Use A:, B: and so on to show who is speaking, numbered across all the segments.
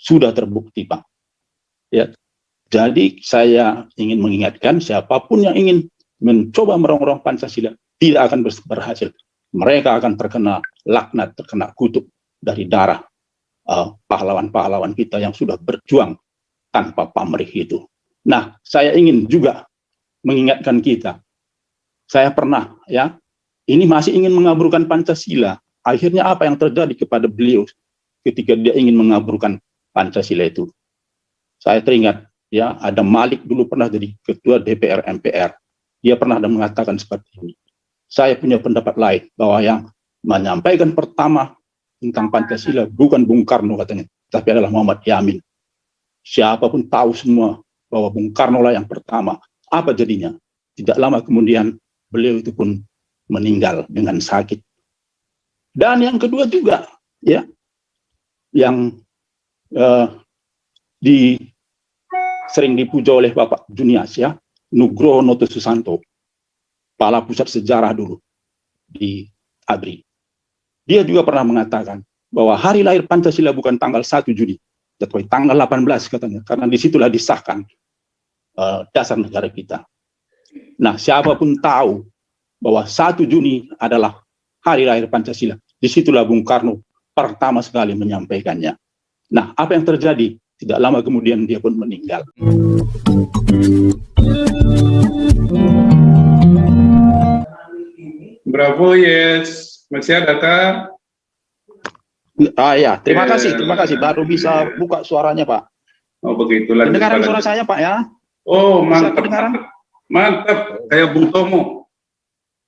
A: sudah terbukti, Pak. Ya, jadi saya ingin mengingatkan siapapun yang ingin mencoba merongrong Pancasila tidak akan berhasil. Mereka akan terkena laknat, terkena kutuk dari darah pahlawan-pahlawan kita yang sudah berjuang tanpa pamrih itu. Nah, saya ingin juga mengingatkan kita. Saya pernah, ya, ini masih ingin mengaburkan Pancasila. Akhirnya apa yang terjadi kepada beliau ketika dia ingin mengaburkan Pancasila itu? Saya teringat, ya, ada Malik dulu pernah jadi ketua DPR MPR. Dia pernah mengatakan seperti ini. Saya punya pendapat lain, bahwa yang menyampaikan pertama tentang Pancasila bukan Bung Karno katanya, tapi adalah Muhammad Yamin. Siapapun tahu semua bahwa Bung Karno lah yang pertama. Apa jadinya? Tidak lama kemudian beliau itu pun meninggal dengan sakit. Dan yang kedua juga, ya, yang sering dipuja oleh Bapak Junias, ya, Nugroho Noto Susanto, kepala pusat sejarah dulu di ABRI. Dia juga pernah mengatakan bahwa hari lahir Pancasila bukan tanggal 1 Juni, tetapi tanggal 18 katanya, karena disitulah disahkan dasar negara kita. Nah, siapapun tahu bahwa 1 Juni adalah hari lahir Pancasila, disitulah Bung Karno pertama sekali menyampaikannya. Nah, apa yang terjadi? Tidak lama kemudian dia pun meninggal.
B: Bravo, yes. Masih ada, Kak?
A: Ya, terima kasih. Baru bisa buka suaranya, Pak.
B: Oh, begitu.
A: Dengaran suara saya, Pak, ya?
B: Oh, mantap. Mantap, kayak Bung Tomo.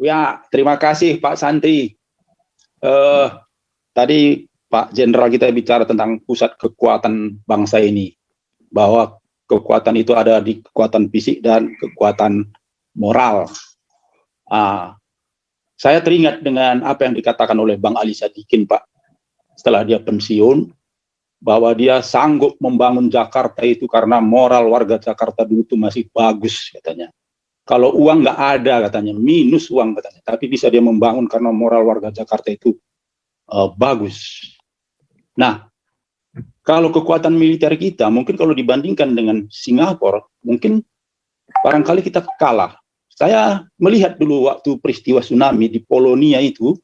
A: Ya, terima kasih, Pak Santi. Tadi Pak Jenderal kita bicara tentang pusat kekuatan bangsa ini, bahwa kekuatan itu ada di kekuatan fisik dan kekuatan moral. Saya teringat dengan apa yang dikatakan oleh Bang Ali Sadikin, Pak, setelah dia pensiun, bahwa dia sanggup membangun Jakarta itu karena moral warga Jakarta dulu itu masih bagus, katanya. Kalau uang nggak ada, katanya, minus uang, katanya, tapi bisa dia membangun karena moral warga Jakarta itu bagus. Nah, kalau kekuatan militer kita, mungkin kalau dibandingkan dengan Singapura, mungkin barangkali kita kalah. Saya melihat dulu waktu peristiwa tsunami di Polonia itu,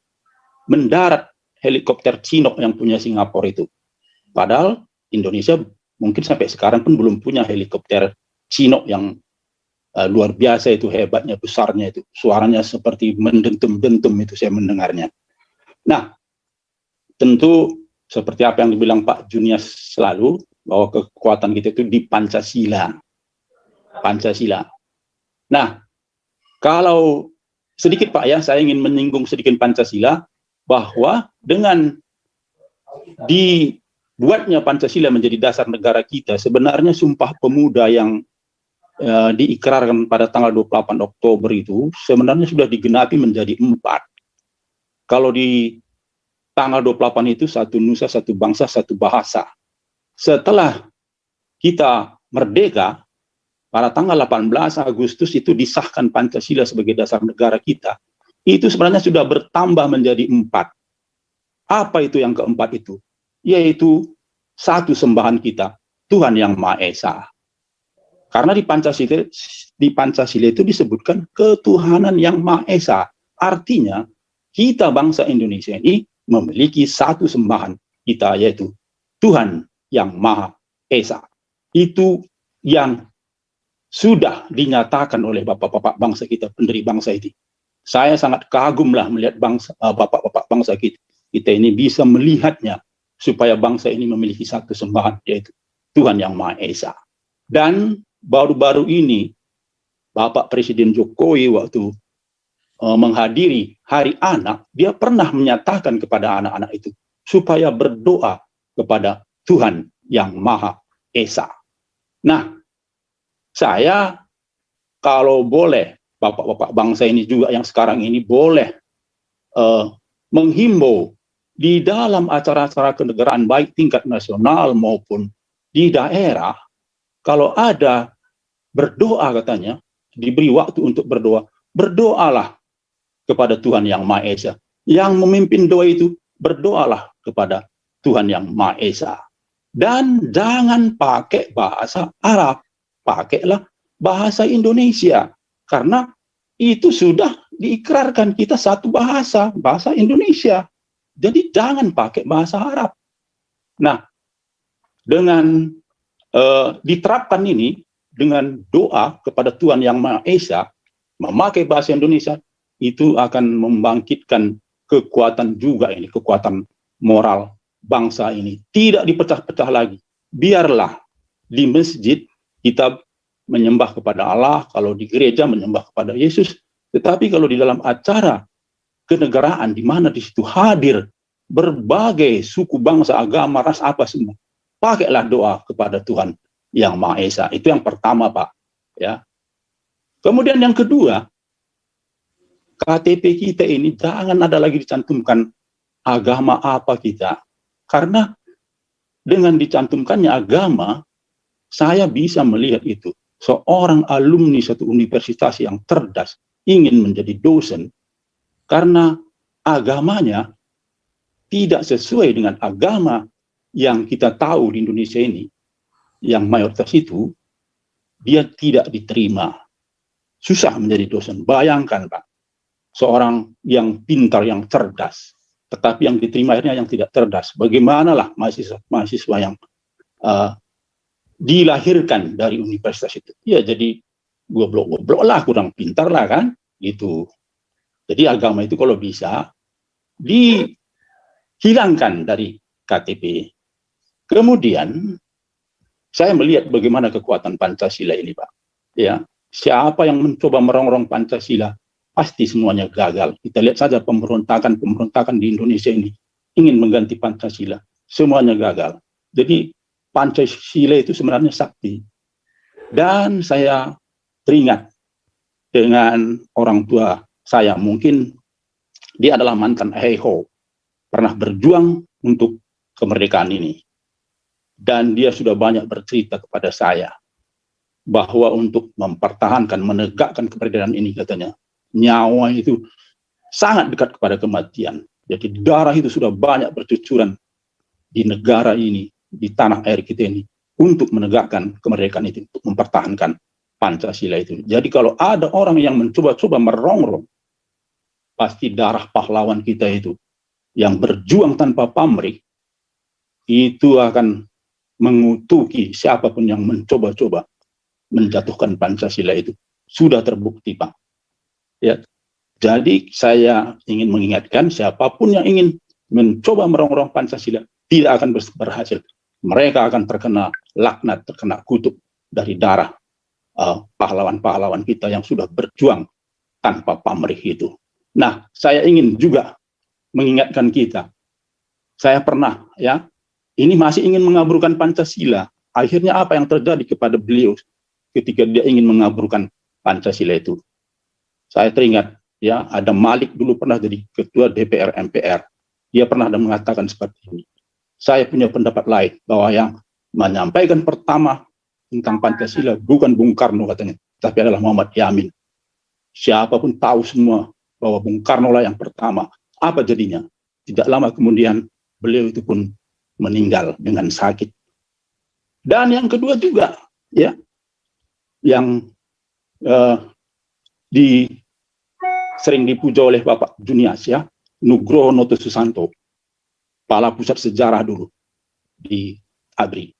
A: mendarat helikopter Chinook yang punya Singapura itu. Padahal Indonesia mungkin sampai sekarang pun belum punya helikopter Chinook yang luar biasa itu, hebatnya, besarnya itu. Suaranya seperti mendentum-dentum itu saya mendengarnya. Nah, tentu seperti apa yang dibilang Pak Junias selalu, bahwa kekuatan kita itu di Pancasila. Pancasila. Nah, kalau sedikit, Pak, ya, saya ingin menyinggung sedikit Pancasila, bahwa dengan dibuatnya Pancasila menjadi dasar negara kita, sebenarnya Sumpah Pemuda yang diikrarkan pada tanggal 28 Oktober itu sebenarnya sudah digenapi menjadi 4. Kalau di tanggal 28 itu satu nusa, satu bangsa, satu bahasa. Setelah kita merdeka, pada tanggal 18 Agustus itu disahkan Pancasila sebagai dasar negara kita. Itu sebenarnya sudah bertambah menjadi 4. Apa itu yang keempat itu? Yaitu satu sembahan kita, Tuhan Yang Maha Esa. Karena di Pancasila itu disebutkan ketuhanan yang Maha Esa. Artinya, kita bangsa Indonesia ini memiliki satu sembahan kita, yaitu Tuhan Yang Maha Esa. Itu yang sudah dinyatakan oleh bapak-bapak bangsa kita, pendiri bangsa ini. Saya sangat kagumlah melihat bapak-bapak bangsa kita ini bisa melihatnya, supaya bangsa ini memiliki satu sembahan, yaitu Tuhan Yang Maha Esa. Dan baru-baru ini Bapak Presiden Jokowi waktu menghadiri Hari Anak, dia pernah menyatakan kepada anak-anak itu supaya berdoa kepada Tuhan Yang Maha Esa. Nah, saya kalau boleh, bapak-bapak bangsa ini juga yang sekarang ini boleh menghimbau di dalam acara-acara kenegaraan baik tingkat nasional maupun di daerah, kalau ada berdoa, katanya, diberi waktu untuk berdoa, berdoalah kepada Tuhan Yang Maha Esa. Yang memimpin doa itu, berdoalah kepada Tuhan Yang Maha Esa. Dan jangan pakai bahasa Arab, pakailah bahasa Indonesia. Karena itu sudah diikrarkan kita satu bahasa, bahasa Indonesia. Jadi jangan pakai bahasa Arab. Nah, dengan diterapkan ini, dengan doa kepada Tuhan Yang Maha Esa, memakai bahasa Indonesia, itu akan membangkitkan kekuatan juga ini, kekuatan moral bangsa ini. Tidak dipecah-pecah lagi. Biarlah di masjid kita menyembah kepada Allah, kalau di gereja menyembah kepada Yesus, tetapi kalau di dalam acara kenegaraan, di mana di situ hadir berbagai suku, bangsa, agama, ras, apa semua, pakailah doa kepada Tuhan Yang Maha Esa. Itu yang pertama, Pak. Ya. Kemudian yang kedua, KTP kita ini jangan ada lagi dicantumkan agama apa kita. Karena dengan dicantumkannya agama, saya bisa melihat itu. Seorang alumni satu universitas yang cerdas ingin menjadi dosen karena agamanya tidak sesuai dengan agama yang kita tahu di Indonesia ini, yang mayoritas itu, dia tidak diterima. Susah menjadi dosen. Bayangkan, Pak, seorang yang pintar, yang cerdas, tetapi yang diterima akhirnya yang tidak cerdas. Bagaimanalah mahasiswa yang dilahirkan dari universitas itu? Ya jadi goblok-goblok lah, kurang pintar lah kan, gitu. Jadi agama itu kalau bisa dihilangkan dari KTP. Kemudian saya melihat bagaimana kekuatan Pancasila ini, Pak. Ya, siapa yang mencoba merongrong Pancasila pasti semuanya gagal. Kita lihat saja pemberontakan di Indonesia ini ingin mengganti Pancasila, semuanya gagal. Jadi Pancasila itu sebenarnya sakti. Dan saya teringat dengan orang tua saya, mungkin dia adalah mantan Heiho, pernah berjuang untuk kemerdekaan ini. Dan dia sudah banyak bercerita kepada saya bahwa untuk mempertahankan, menegakkan kemerdekaan ini, katanya, nyawa itu sangat dekat kepada kematian. Jadi darah itu sudah banyak bercucuran di negara ini, di tanah air kita ini, untuk menegakkan kemerdekaan itu, untuk mempertahankan Pancasila itu. Jadi kalau ada orang yang mencoba-coba merongrong, pasti darah pahlawan kita itu, yang berjuang tanpa pamrih, itu akan mengutuki siapapun yang mencoba-coba menjatuhkan Pancasila itu. Sudah terbukti, Pak. Ya, jadi saya ingin mengingatkan siapapun yang ingin mencoba merongrong Pancasila tidak akan berhasil. Mereka akan terkena laknat, terkena kutuk dari darah pahlawan-pahlawan kita yang sudah berjuang tanpa pamrih itu. Nah, saya ingin juga mengingatkan kita. Saya pernah, ya, ini masih ingin mengaburkan Pancasila. Akhirnya apa yang terjadi kepada beliau ketika dia ingin mengaburkan Pancasila itu? Saya teringat, ya, ada Malik dulu pernah jadi ketua DPR MPR. Dia pernah mengatakan seperti ini. Saya punya pendapat lain, bahwa yang menyampaikan pertama tentang Pancasila bukan Bung Karno, katanya, tapi adalah Muhammad Yamin. Siapapun tahu semua bahwa Bung Karno lah yang pertama. Apa jadinya? Tidak lama kemudian beliau itu pun meninggal dengan sakit. Dan yang kedua juga, ya, yang sering dipuja oleh Bapak Junias, ya, Nugroho Noto Susanto, kepala pusat sejarah dulu di ABRI.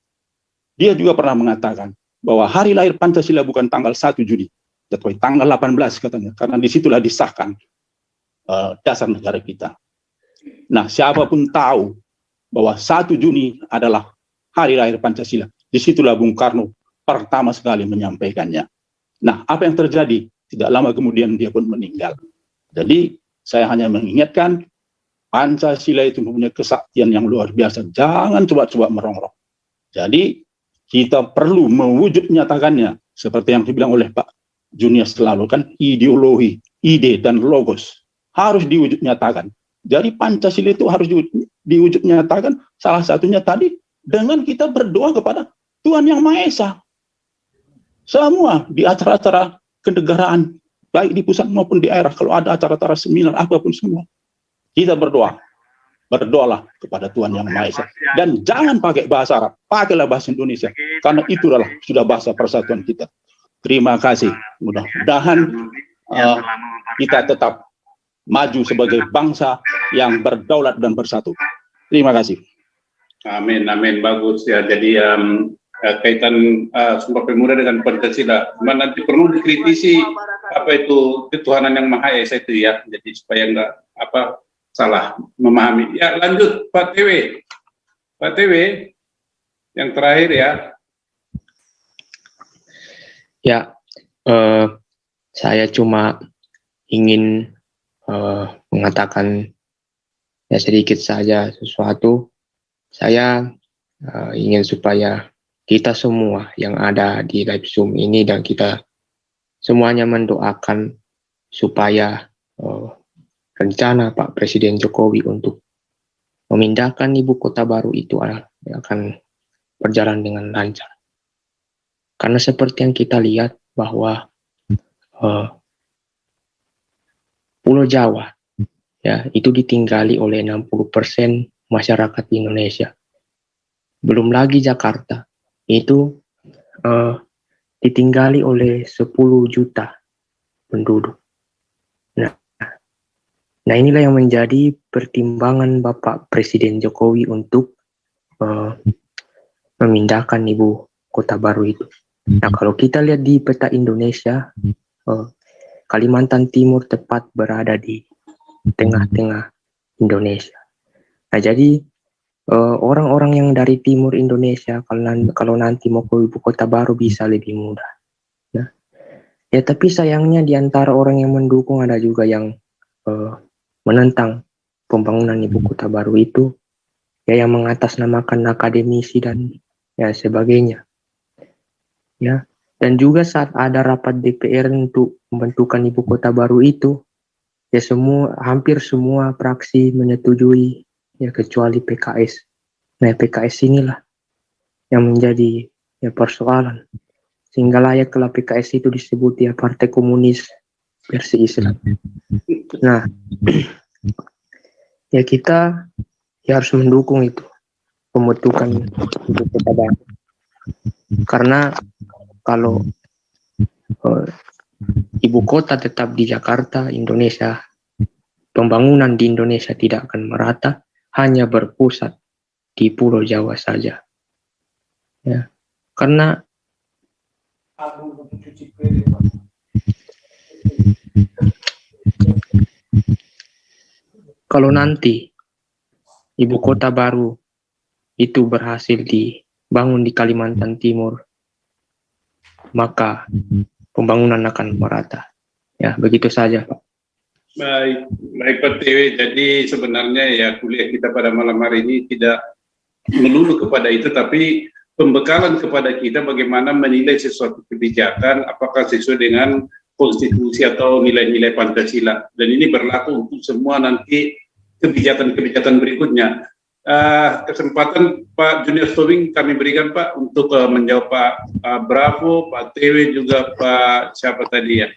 A: Dia juga pernah mengatakan bahwa hari lahir Pancasila bukan tanggal 1 Juni, tetapi tanggal 18, katanya, karena disitulah disahkan dasar negara kita. Nah, siapapun tahu bahwa 1 Juni adalah hari lahir Pancasila, disitulah Bung Karno pertama sekali menyampaikannya. Nah, apa yang terjadi? Tidak lama kemudian dia pun meninggal. Jadi, saya hanya mengingatkan, Pancasila itu mempunyai kesaktian yang luar biasa. Jangan coba-coba merongrong. Jadi, kita perlu mewujud nyatakannya. Seperti yang dibilang oleh Pak Junias selalu, kan, ideologi, ide, dan logos harus diwujud nyatakan. Jadi, Pancasila itu harus diwujud nyatakan. Salah satunya tadi, dengan kita berdoa kepada Tuhan Yang Maha Esa. Semua di acara-acara kenegaraan, baik di pusat maupun di daerah, kalau ada acara-acara seminar, apapun semua, kita berdoa. berdoalah kepada Tuhan Yang Maha Esa. Dan jangan pakai bahasa Arab, pakailah bahasa Indonesia, karena itu adalah sudah bahasa persatuan kita. Terima kasih. Mudah-mudahan kita tetap maju sebagai bangsa yang berdaulat dan bersatu. Terima kasih.
B: Amin, amin, bagus ya. Jadi kaitan Sumpah Pemuda dengan Pancasila, nanti perlu dikritisi apa itu ketuhanan yang Maha Esa itu ya. Jadi supaya nggak salah memahami. Ya, lanjut Pak TW. Pak TW, yang terakhir ya.
C: Ya, saya cuma ingin mengatakan ya sedikit saja sesuatu. Saya ingin supaya kita semua yang ada di live Zoom ini dan kita semuanya mendoakan supaya rencana Pak Presiden Jokowi untuk memindahkan ibu kota baru itu akan berjalan dengan lancar. Karena seperti yang kita lihat bahwa Pulau Jawa ya itu ditinggali oleh 60% masyarakat Indonesia. Belum lagi Jakarta itu ditinggali oleh 10 juta penduduk. Nah inilah yang menjadi pertimbangan Bapak Presiden Jokowi untuk memindahkan ibu kota baru itu. Nah kalau kita lihat di peta Indonesia, Kalimantan Timur tepat berada di tengah-tengah Indonesia. Nah jadi orang-orang yang dari timur Indonesia kalau nanti mau ke ibu kota baru bisa lebih mudah. Nah, ya tapi sayangnya di antara orang yang mendukung ada juga yang menentang pembangunan ibu kota baru itu, ya yang mengatasnamakan akademisi dan ya sebagainya. Ya, dan juga saat ada rapat DPR untuk pembentukan ibu kota baru itu, ya hampir semua fraksi menyetujui, ya kecuali PKS. Nah PKS inilah yang menjadi ya persoalan, sehingga layaklah PKS itu disebut ya Partai Komunis versi Islam. Nah ya kita ya harus mendukung itu pembentukan ibu kota baru, karena kalau ibu kota tetap di Jakarta, Indonesia, pembangunan di Indonesia tidak akan merata, hanya berpusat di Pulau Jawa saja. Ya, karena kalau nanti ibu kota baru itu berhasil dibangun di Kalimantan Timur, maka pembangunan akan merata. Ya, begitu saja, Pak.
B: Baik Pak TW. Jadi sebenarnya ya kuliah kita pada malam hari ini tidak melulu kepada itu, tapi pembekalan kepada kita bagaimana menilai sesuatu kebijakan, apakah sesuai dengan konstitusi atau nilai-nilai Pancasila. Dan ini berlaku untuk semua nanti kebijakan-kebijakan berikutnya. Kesempatan Pak Junior Tobing kami berikan Pak untuk menjawab Pak Bravo, Pak TW, juga Pak siapa tadi ya?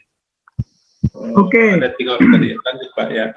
D: Oke.
B: Ada 3 orang tadi. Lanjut Pak ya.